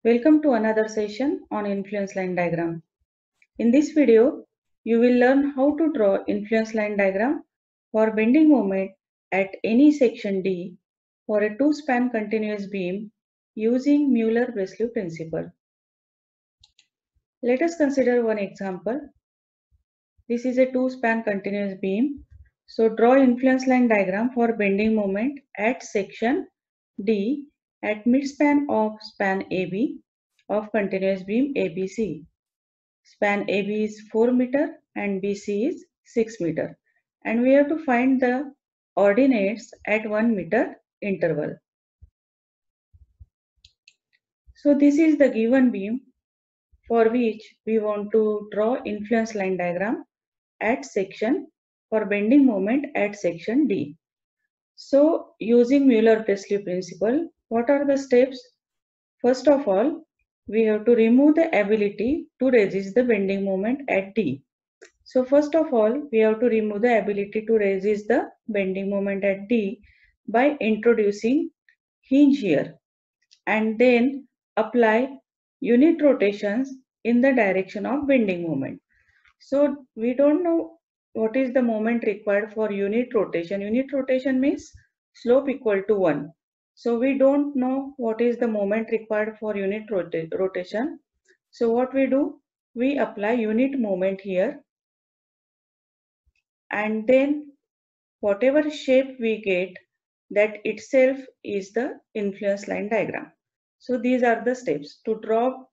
Welcome to another session on influence line diagram. In this video, you will learn how to draw influence line diagram for bending moment at any section D for a two-span continuous beam using Mueller-Breslau principle. Let us consider one example. This is a two-span continuous beam. So draw influence line diagram for bending moment at section D at midspan of span AB of continuous beam ABC. Span AB is 4 meter and BC is 6 meter. And we have to find the ordinates at 1 meter interval. So this is the given beam for which we want to draw influence line diagram at section for bending moment at section D. So using Mueller-Breslau principle, what are the steps? First of all, we have to remove the ability to resist the bending moment at D. So first of all, we have to remove the ability to resist the bending moment at D by introducing hinge here and then apply unit rotations in the direction of bending moment. So we don't know what is the moment required for unit rotation. Unit rotation means slope equal to 1. So we don't know what is the moment required for unit rotation. So what we do? We apply unit moment here and then whatever shape we get, that itself is the influence line diagram. So these are the steps to draw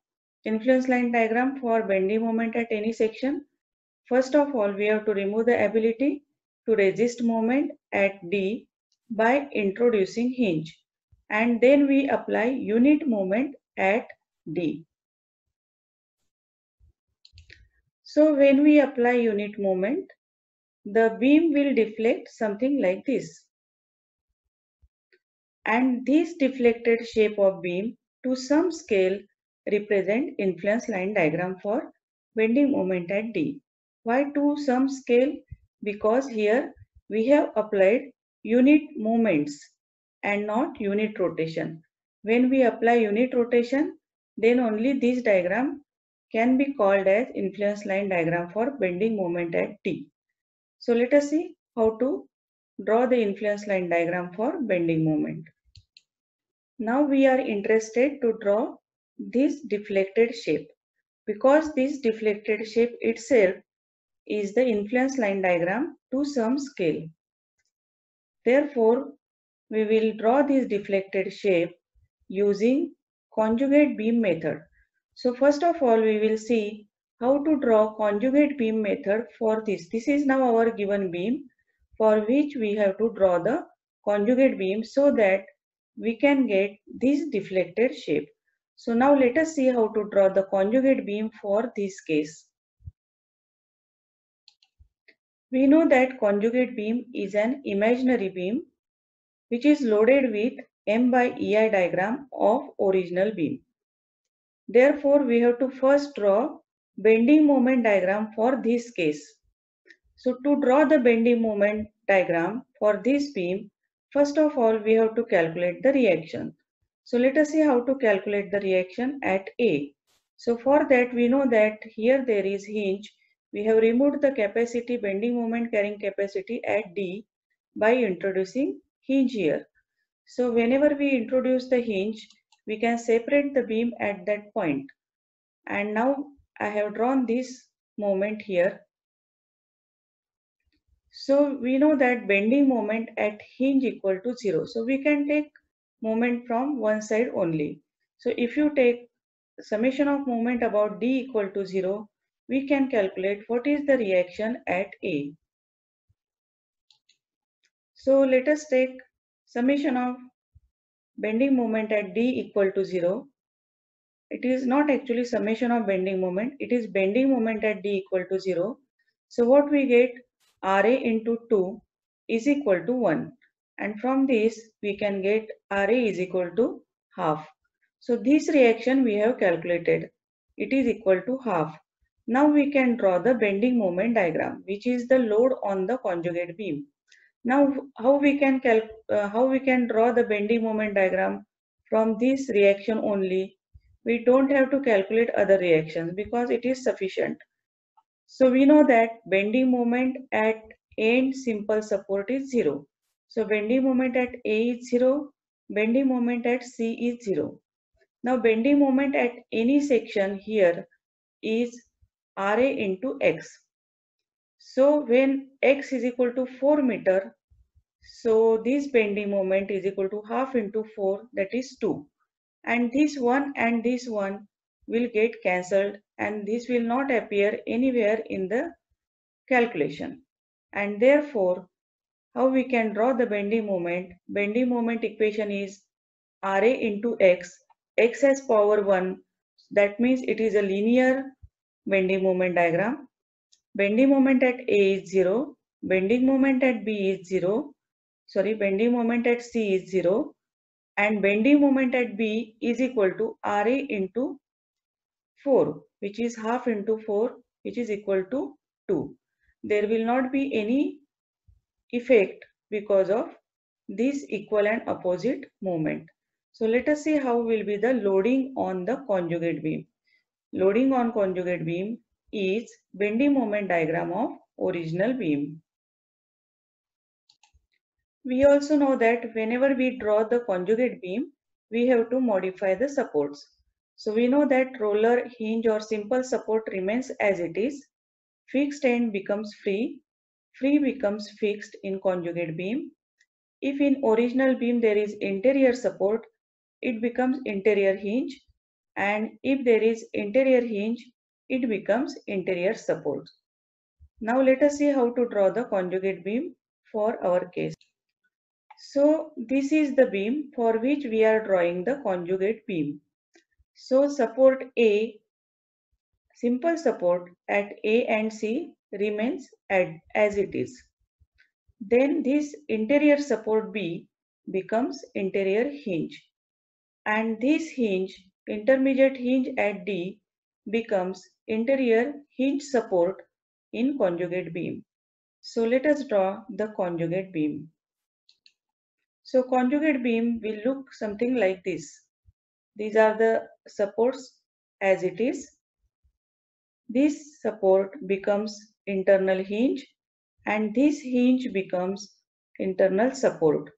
influence line diagram for bending moment at any section. First of all, we have to remove the ability to resist moment at D by introducing hinge, and then we apply unit moment at D. So when we apply unit moment, the beam will deflect something like this. And this deflected shape of beam to some scale represent influence line diagram for bending moment at D. Why to some scale? Because here we have applied unit moments and not unit rotation. When we apply unit rotation, then only this diagram can be called as influence line diagram for bending moment at D. So let us see how to draw the influence line diagram for bending moment. Now we are interested to draw this deflected shape because this deflected shape itself is the influence line diagram to some scale. Therefore, we will draw this deflected shape using conjugate beam method. So first of all, we will see how to draw conjugate beam method for this. This is now our given beam for which we have to draw the conjugate beam so that we can get this deflected shape. So now let us see how to draw the conjugate beam for this case. We know that conjugate beam is an imaginary beam which is loaded with M by EI diagram of original beam. Therefore, we have to first draw bending moment diagram for this case. So to draw the bending moment diagram for this beam, first of all, we have to calculate the reaction. So let us see how to calculate the reaction at A. So for that, we know that here there is hinge. We have removed the capacity, bending moment carrying capacity at D by introducing hinge here. So whenever we introduce the hinge, we can separate the beam at that point. And now I have drawn this moment here. So we know that bending moment at hinge equal to 0. So we can take moment from one side only. So if you take summation of moment about D equal to 0, we can calculate what is the reaction at A. So let us take summation of bending moment at D equal to 0. It is not actually summation of bending moment, it is bending moment at D equal to 0. So what we get, Ra into 2 is equal to 1. And from this we can get Ra is equal to half. So this reaction we have calculated. It is equal to half. Now we can draw the bending moment diagram, which is the load on the conjugate beam. Now how we can draw the bending moment diagram from this reaction only? We don't have to calculate other reactions because it is sufficient. So we know that bending moment at end simple support is 0. So bending moment at A is 0, bending moment at C is 0. Now bending moment at any section here is Ra into x. So when x is equal to 4 meter, so this bending moment is equal to half into 4, that is 2. And this one will get cancelled and this will not appear anywhere in the calculation. And therefore, how we can draw the bending moment? Bending moment equation is Ra into x has power 1, that means it is a linear bending moment diagram. Bending moment at A is 0, bending moment at B is 0, bending moment at C is 0, and bending moment at B is equal to Ra into 4, which is half into 4, which is equal to 2. There will not be any effect because of this equal and opposite moment. So let us see how will be the loading on the conjugate beam. Loading on conjugate beam is bending moment diagram of original beam. We also know that whenever we draw the conjugate beam, we have to modify the supports. So we know that roller, hinge or simple support remains as it is. Fixed end becomes free. Free becomes fixed in conjugate beam. If in original beam there is interior support, it becomes interior hinge. And if there is interior hinge, it becomes interior support. Now let us see how to draw the conjugate beam for our case. So this is the beam for which we are drawing the conjugate beam. So support A, simple support at A and C remains as it is. Then this interior support B becomes interior hinge. And this hinge, intermediate hinge at D becomes interior hinge support in conjugate beam. So let us draw the conjugate beam. So conjugate beam will look something like this. These are the supports as it is. This support becomes internal hinge and this hinge becomes internal support.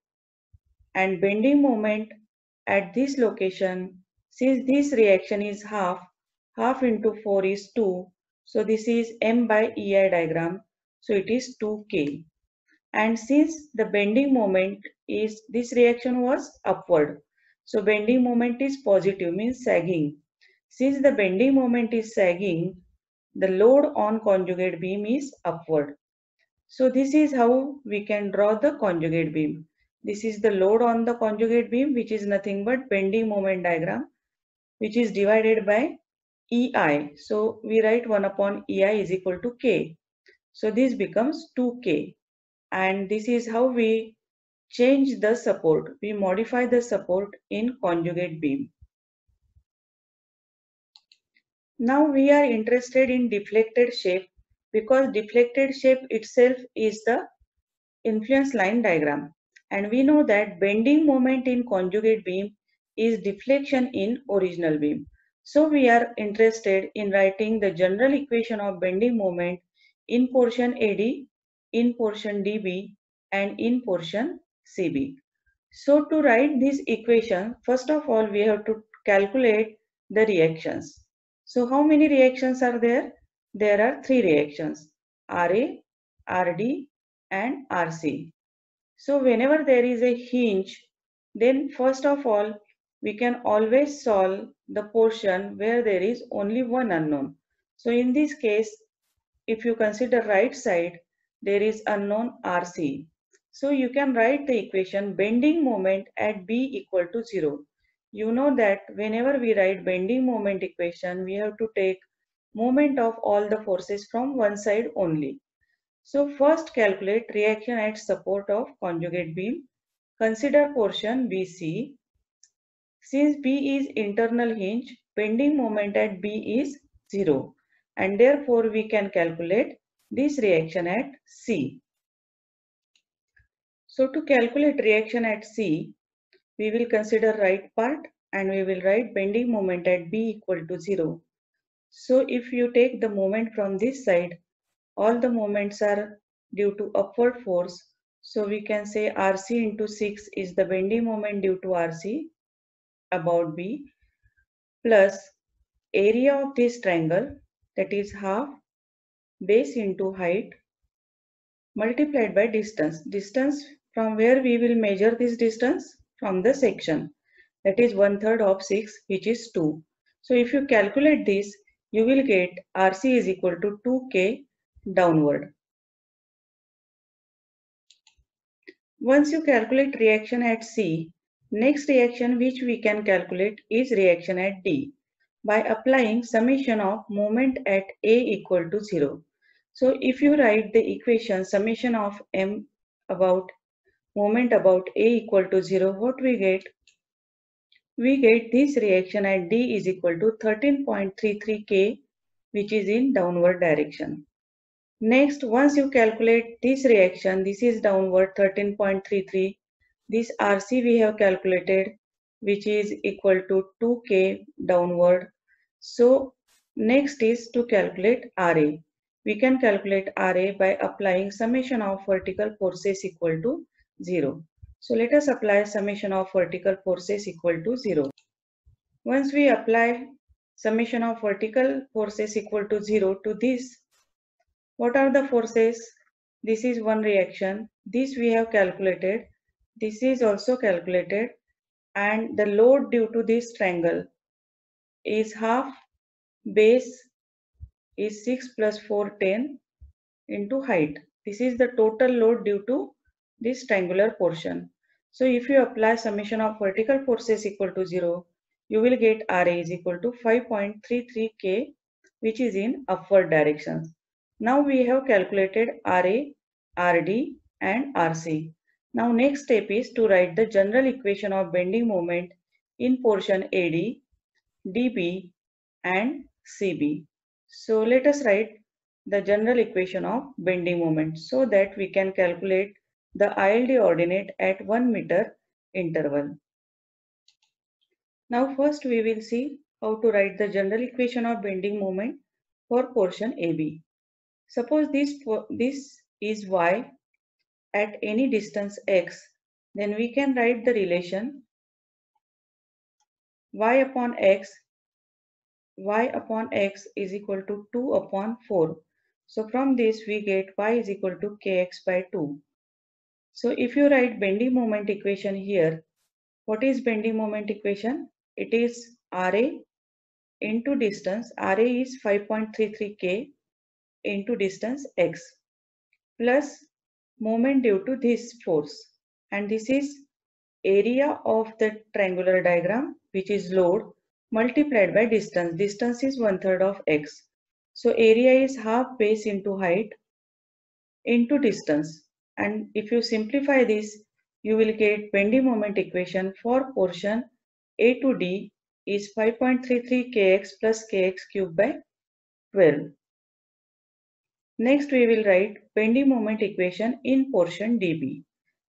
And bending moment at this location, since this reaction is half into 4 is 2. So this is M by EI diagram. So it is 2K. And since the bending moment is, this reaction was upward. So bending moment is positive, means sagging. Since the bending moment is sagging, the load on conjugate beam is upward. So this is how we can draw the conjugate beam. This is the load on the conjugate beam, which is nothing but bending moment diagram, which is divided by EI. So we write 1 upon EI is equal to K. So this becomes 2K. And this is how we change the support. We modify the support in conjugate beam. Now we are interested in deflected shape because deflected shape itself is the influence line diagram. And we know that bending moment in conjugate beam is deflection in original beam. So we are interested in writing the general equation of bending moment in portion AD, in portion DB, and in portion CB. So to write this equation, first of all, we have to calculate the reactions. So how many reactions are there? There are 3 reactions, Ra, Rd, and Rc. So whenever there is a hinge, then first of all, we can always solve the portion where there is only one unknown. So in this case, if you consider right side, there is unknown Rc. So you can write the equation bending moment at B equal to 0. You know that whenever we write bending moment equation, we have to take moment of all the forces from one side only. So first calculate reaction at support of conjugate beam. Consider portion BC. Since B is internal hinge, bending moment at B is 0. And therefore we can calculate this reaction at C. So to calculate reaction at C, we will consider right part. and we will write bending moment at B equal to 0. So if you take the moment from this side, all the moments are due to upward force. So we can say RC into 6 is the bending moment due to RC about B, plus area of this triangle, that is half base into height multiplied by distance. Distance from where we will measure this distance? From the section. That is 1/3 of 6, which is 2. So if you calculate this, you will get RC is equal to 2K downward. Once you calculate reaction at C, next reaction which we can calculate is reaction at D by applying summation of moment at A equal to 0. So if you write the equation summation of M about moment about A equal to 0, what we get? We get this reaction at D is equal to 13.33 K, which is in downward direction. Next, once you calculate this reaction, this is downward 13.33. This RC we have calculated, which is equal to 2K downward. So next is to calculate RA. We can calculate RA by applying summation of vertical forces equal to 0. So let us apply summation of vertical forces equal to 0. Once we apply summation of vertical forces equal to 0 to this, what are the forces? This is one reaction. This we have calculated. This is also calculated. And the load due to this triangle is half base is 6 plus 4, 10 into height. This is the total load due to this triangular portion. So if you apply summation of vertical forces equal to 0, you will get RA is equal to 5.33 K, which is in upward direction. Now we have calculated RA, RD and RC. Now next step is to write the general equation of bending moment in portion AD, DB and CB. So let us write the general equation of bending moment so that we can calculate the ILD ordinate at 1 meter interval. Now first we will see how to write the general equation of bending moment for portion AB. Suppose this is y at any distance x, then we can write the relation y upon x is equal to 2 upon 4. So from this we get y is equal to kx by 2. So if you write bending moment equation here, what is bending moment equation? It is RA into distance. RA is 5.33 K into distance x plus moment due to this force. And this is area of the triangular diagram, which is load, multiplied by distance. Distance is 1/3 of x. So area is half base into height into distance. And if you simplify this, you will get bending moment equation for portion A to D is 5.33 kx plus kx cubed by 12. Next we will write bending moment equation in portion DB.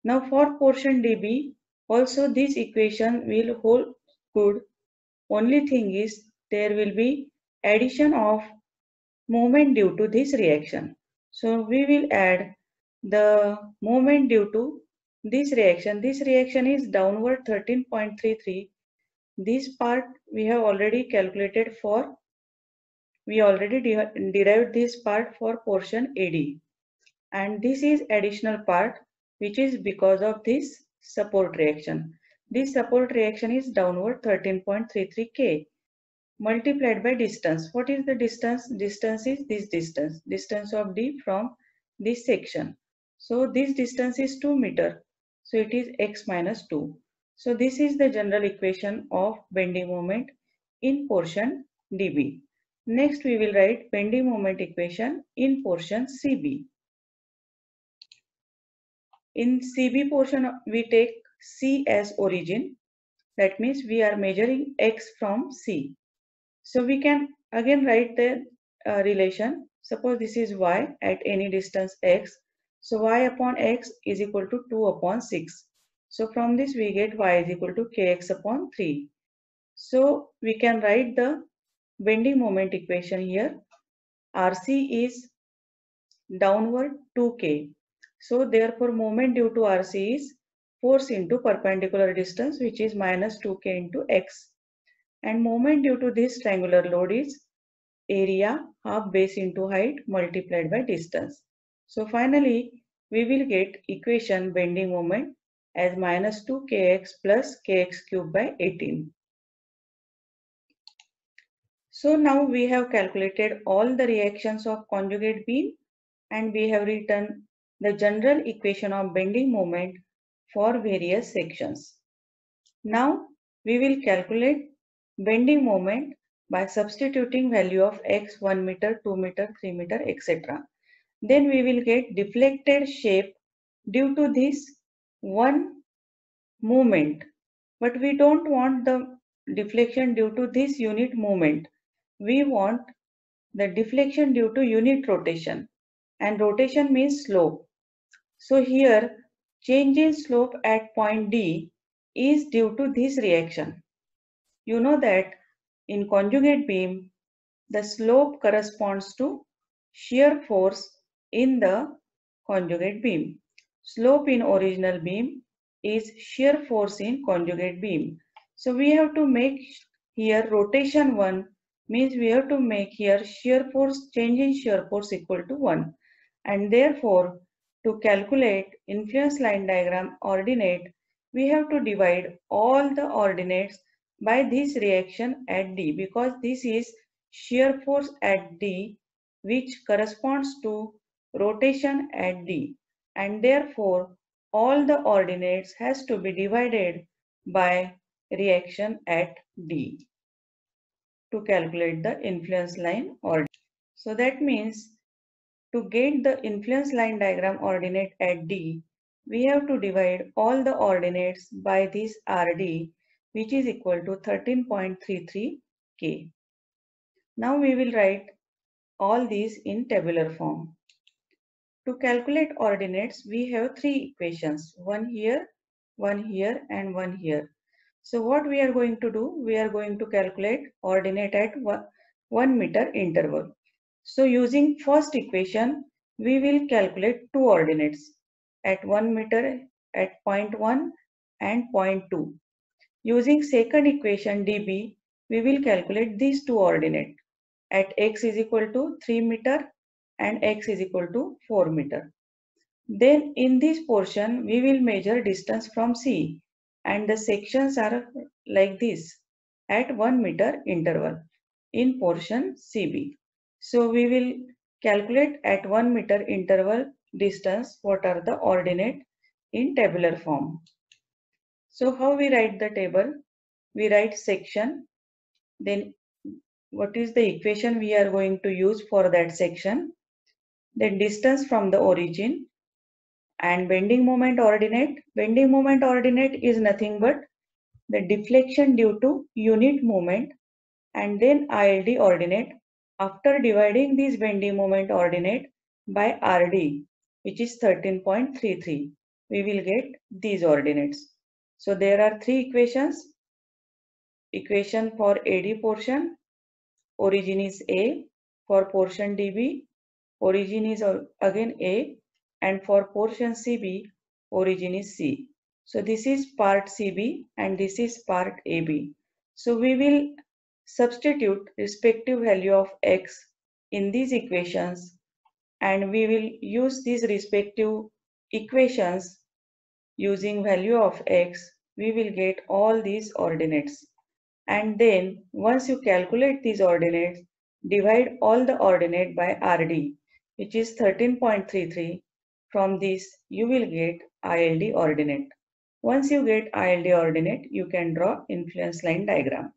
Now for portion DB, also this equation will hold good. Only thing is there will be addition of moment due to this reaction. So we will add the moment due to this reaction. This reaction is downward 13.33. This part we have already calculated for, we already derived this part for portion AD. And this is additional part which is because of this support reaction. This support reaction is downward 13.33 K multiplied by distance. What is the distance? Distance is this distance. Distance of D from this section. So this distance is 2 meter. So it is x minus 2. So this is the general equation of bending moment in portion DB. Next we will write bending moment equation in portion CB. In CB portion, we take C as origin. That means we are measuring x from C. So we can again write the relation. Suppose this is y at any distance x. So y upon x is equal to 2 upon 6. So from this we get y is equal to kx upon 3. So we can write the bending moment equation here. RC is downward 2K. So therefore moment due to RC is force into perpendicular distance, which is minus 2K into X. And moment due to this triangular load is area half base into height multiplied by distance. So finally we will get equation bending moment as minus 2kx plus kx cube by 18. So now we have calculated all the reactions of conjugate beam and we have written the general equation of bending moment for various sections. Now we will calculate bending moment by substituting value of x 1 meter, 2 meter, 3 meter, etc. Then we will get deflected shape due to this one movement. But we don't want the deflection due to this unit movement. We want the deflection due to unit rotation, and rotation means slope. So here change in slope at point D is due to this reaction. You know that in conjugate beam the slope corresponds to shear force in the conjugate beam. Slope in original beam is shear force in conjugate beam. So we have to make here rotation 1 means we have to make here shear force, change in shear force equal to 1. And therefore to calculate influence line diagram ordinate, we have to divide all the ordinates by this reaction at D, because this is shear force at D which corresponds to rotation at D, and therefore all the ordinates has to be divided by reaction at D to calculate the influence line ordinate. So that means to get the influence line diagram ordinate at D, we have to divide all the ordinates by this RD, which is equal to 13.33 K. Now we will write all these in tabular form. To calculate ordinates, we have three equations, one here, and one here. So what we are going to do, we are going to calculate ordinate at 1 meter interval. So using first equation, we will calculate two ordinates at 1 meter at point 1 and point 2. Using second equation dB, we will calculate these two ordinates at x is equal to 3 meter and x is equal to 4 meter. Then in this portion, we will measure distance from C, and the sections are like this at 1 meter interval in portion CB. So we will calculate at 1 meter interval distance what are the ordinate in tabular form. So how we write the table? We write section, then what is the equation we are going to use for that section, then distance from the origin, and bending moment ordinate. Bending moment ordinate is nothing but the deflection due to unit moment, and then ILD ordinate. After dividing this bending moment ordinate by RD, which is 13.33, we will get these ordinates. So there are three equations. Equation for AD portion, origin is A. For portion DB, origin is again A, and for portion CB, origin is C. So this is part CB and this is part AB. So we will substitute respective value of x in these equations, and we will use these respective equations using value of x. We will get all these ordinates. And then once you calculate these ordinates, divide all the ordinate by RD, which is 13.33. From this, you will get ILD ordinate. Once you get ILD ordinate, you can draw influence line diagram.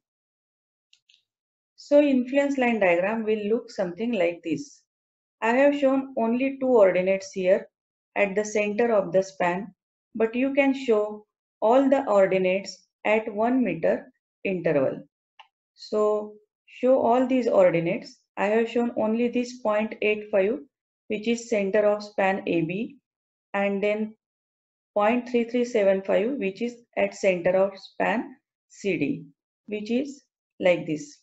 So influence line diagram will look something like this. I have shown only two ordinates here at the center of the span, but you can show all the ordinates at 1 meter interval. So show all these ordinates. I have shown only this 0.85, which is center of span AB, and then 0.3375, which is at center of span CD. which is like this.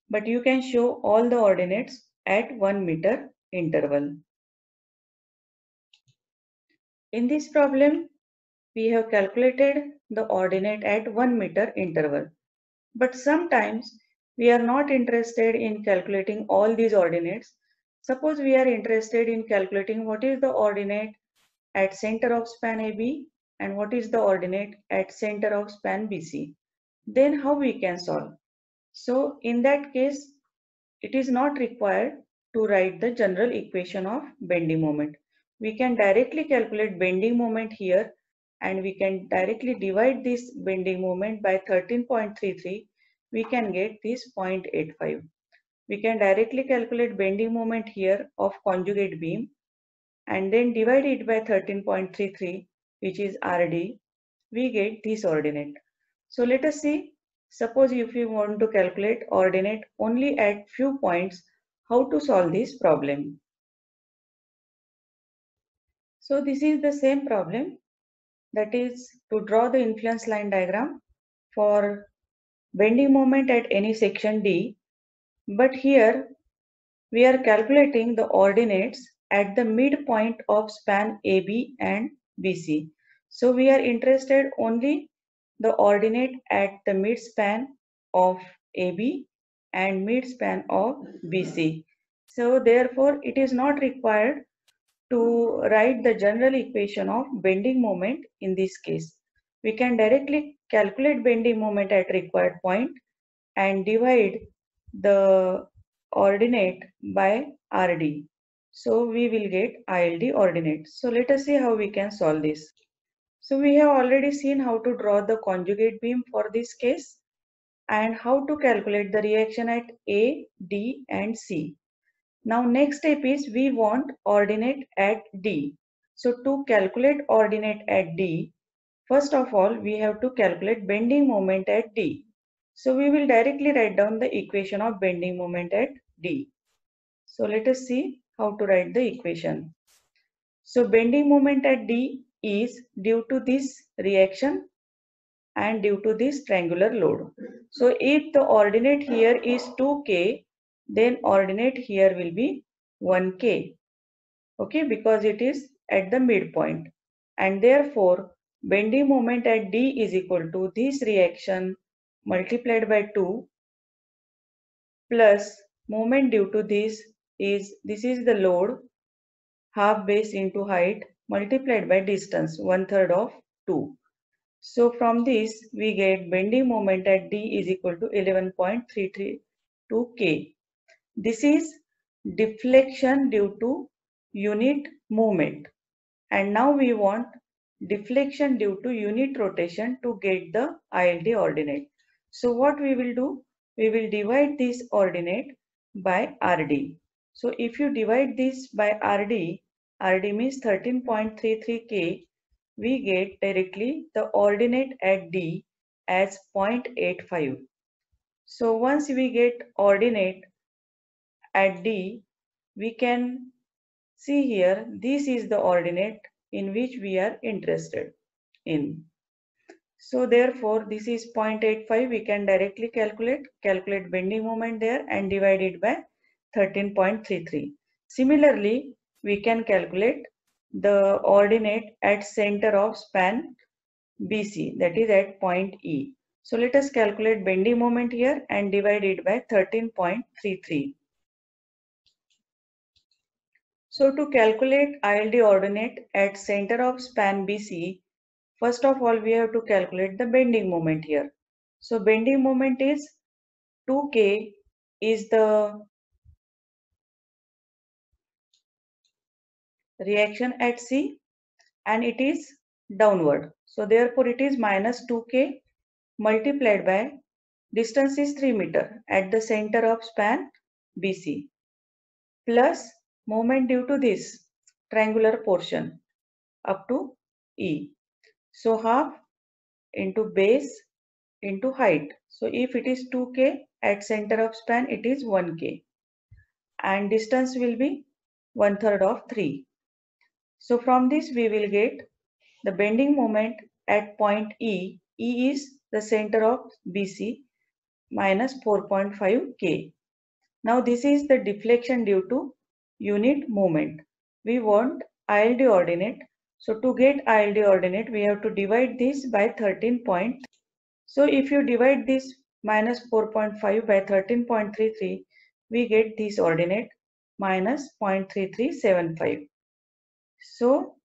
But you can show all the ordinates at 1 meter interval. In this problem, we have calculated the ordinate at 1 meter interval. But sometimes we are not interested in calculating all these ordinates. Suppose we are interested in calculating what is the ordinate at center of span AB and what is the ordinate at center of span BC. Then how we can solve? So in that case, it is not required to write the general equation of bending moment. We can directly calculate bending moment here, and we can directly divide this bending moment by 13.33. We can get this 0.85. We can directly calculate bending moment here of conjugate beam and then divide it by 13.33, which is RD. We get this ordinate. So let us see. Suppose if we want to calculate ordinate only at few points, how to solve this problem. So this is the same problem, that is to draw the influence line diagram for bending moment at any section D. But here we are calculating the ordinates at the midpoint of span AB and BC. So we are interested only the ordinate at the midspan of AB and midspan of BC. So therefore it is not required to write the general equation of bending moment in this case. We can directly calculate bending moment at required point and divide the ordinate by RD. So we will get ILD ordinate. So let us see how we can solve this. So we have already seen how to draw the conjugate beam for this case and how to calculate the reaction at A, D and C. Now next step is we want ordinate at D. So to calculate ordinate at D, first of all we have to calculate bending moment at D. So we will directly write down the equation of bending moment at D. So let us see how to write the equation. So bending moment at D is due to this reaction and due to this triangular load. So if the ordinate here is 2K, then ordinate here will be 1K. Okay, because it is at the midpoint. And therefore, bending moment at D is equal to this reaction multiplied by 2 plus moment due to this is the load, half base into height multiplied by distance, 1/3 of 2. So from this we get bending moment at D is equal to 11.332 K. This is deflection due to unit movement. And now we want deflection due to unit rotation to get the ILD ordinate. So what we will do? We will divide this ordinate by RD. So if you divide this by RD, RD means 13.33 K, we get directly the ordinate at D as 0.85. So once we get ordinate at D, we can see here, this is the ordinate in which we are interested in. So therefore, this is 0.85. We can directly calculate bending moment there and divide it by 13.33. Similarly, we can calculate the ordinate at center of span BC, that is at point E. So let us calculate bending moment here and divide it by 13.33. So to calculate ILD ordinate at center of span BC, first of all we have to calculate the bending moment here. So bending moment is 2K is the reaction at C and it is downward. So therefore it is minus 2K multiplied by distance is 3 meter at the center of span BC plus moment due to this triangular portion up to E. So half into base into height. So if it is 2K at center of span, it is 1K. And distance will be 1/3 of 3. So from this we will get the bending moment at point E. E is the center of BC. minus 4.5 K. Now this is the deflection due to unit movement. We want ILD ordinate. So to get ILD ordinate, we have to divide this by 13. So if you divide this minus 4.5 by 13.33, we get this ordinate minus 0.3375. So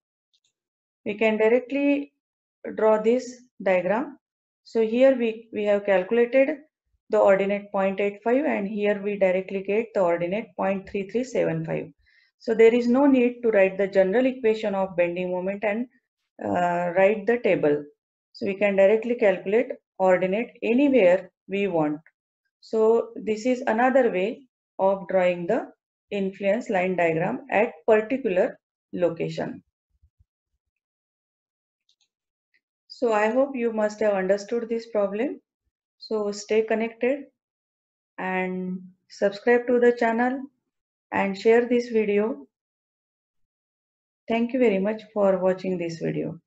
we can directly draw this diagram. So here we have calculated the ordinate 0.85 and here we directly get the ordinate 0.3375. So there is no need to write the general equation of bending moment and write the table. So we can directly calculate ordinate anywhere we want. So this is another way of drawing the influence line diagram at particular location. So I hope you must have understood this problem. So stay connected and subscribe to the channel and share this video. Thank you very much for watching this video.